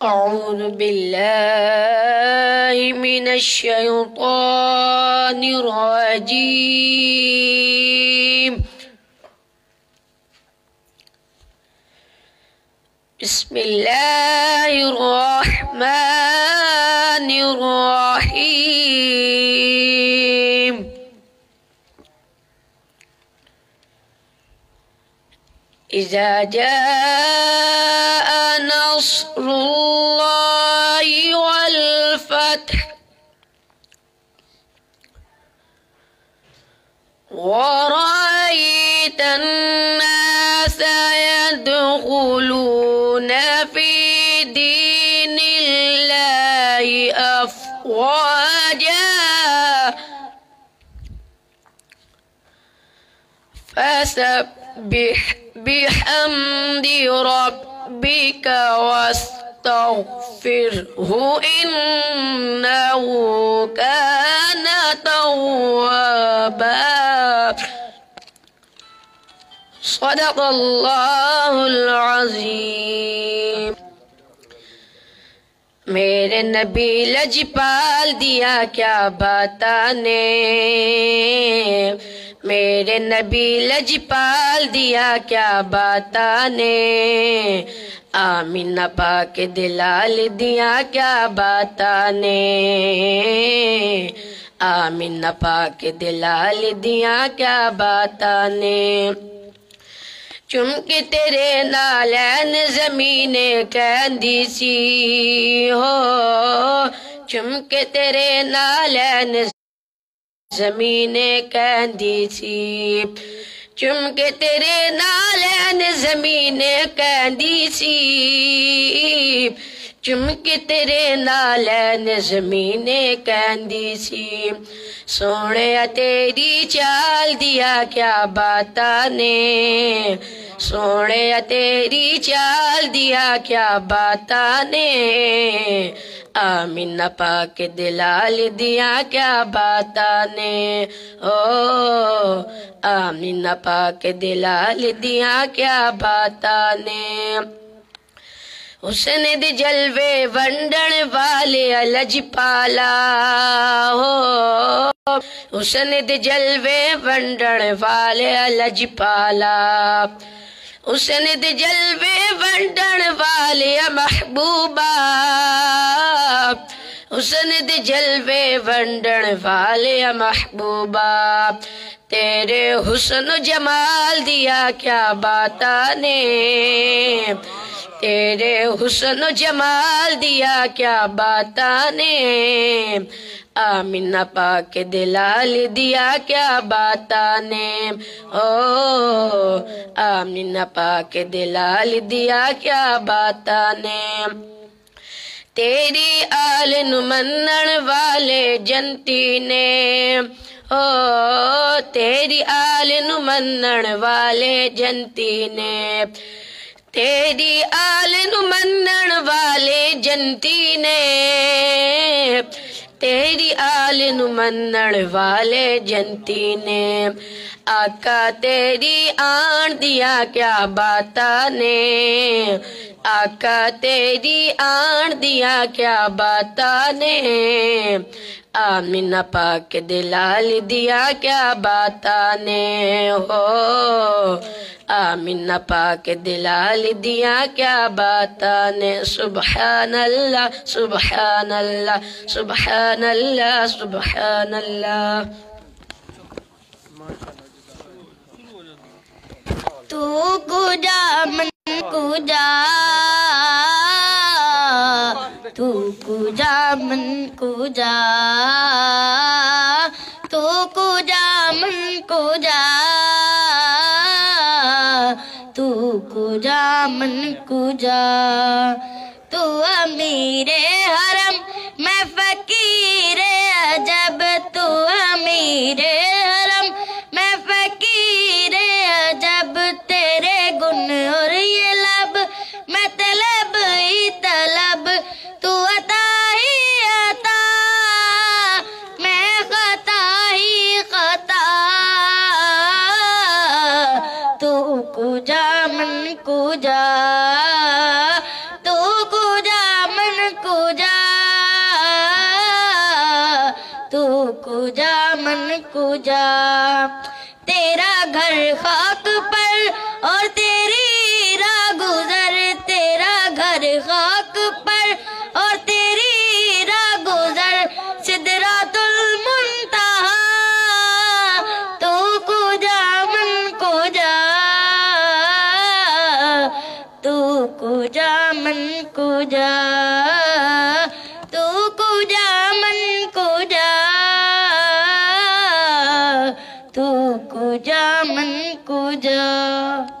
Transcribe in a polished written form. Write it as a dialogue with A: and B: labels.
A: अऊज़ु बिल्लाहि मिनश शैतानिर रजीम। बिस्मिल्लाहिर्रहमानिर्रहीम। इज़ा जाअ नस्रुल्लाहि वल फ़त्ह वरअयतन नास यदखुलूना फ़ी दीनिल्लाहि अफ़वाजा फसब्बिह बिहम्दि रब्बिका वस्तग़फ़िरहु इन्नहु कान तव्वाबा। सदक़ल्लाहुल अज़ीम। मेरे नबी लजपाल दिया क्या बताने, मेरे नबी लजपाल दिया क्या बताने, आमीना पाक दिलाल दिया क्या बताने, आमीना पाक दिलाल दिया क्या बताने। चुम के तेरे नालैन ज़मीने कहंदी सी हो, चुम के तेरे नालैन ज़मीने कहंदी सी, चुम के तेरे नालैन ज़मीने कहंदी सी, चुम के तेरे नालैन ज़मीने कहंदी सी। सोने तेरी चाल दिया क्या बताने, सोने तेरी चाल दिया क्या बताने, आमीना पाक दिलाल दिया क्या बताने, ओ आमीना पाक दिलाल दिया क्या बताने। हुस्न दे जलवे वंडन वाले लजपाला हो, हुस्न दे जलवे वंडन वाले लजपाला, हुस्न दे जलवे वंडन वाले महबूबा, हुस्न दे जलवे वंडन वाले महबूबा। तेरे हुस्न जमाल दिया क्या बताने, तेरे हुस्न जमाल दिया क्या बताने, आमीना पाक दिलाल दिया क्या बताने, ओ आमीना पाक दिलाल दिया क्या बताने। तेरी आल नू मनण वाले जनती ने, ओ तेरी आल नू मनण वाले जनती ने, तेरी आल नू मनण वाले जनती ने, तेरी आल नू मनण वाले जनती ने। आका तेरी आन दिया क्या बताने, आका तेरी आन दिया क्या बताने, आमीना पाक दिलाल दिया क्या बताने, हो आमीना पाक दिलाल दिया क्या बताने। सुबहानल्लाह सुबहानल्लाह सुबहानल्लाह सुबहानल्लाह। तू कुजा मन कुजा, तू कुजा मन कुजा, तू कुजा मन कुजा, तू कुजा मन कुजा। तू अमीरे हरम मैं फकीरे अजब, तू अमीरे हरम मैं फकीरे अजब, तेरे गुण और ये लब मैं तलब ही तलब, तू अता ही अता मैं खता ही खता, तू कुजा मन कुजा, तू कुजा मन कुजा। तेरा घर खाक पर और तेरी राह गुजर, तेरा घर खाक पर और तेरी राह गुजर, सिदरातुल मुंतहा तू कुजा मन कुजा, तू कुजा मन कुजा, तू कुजा मन कुजा, तू कुजा मन कुजा।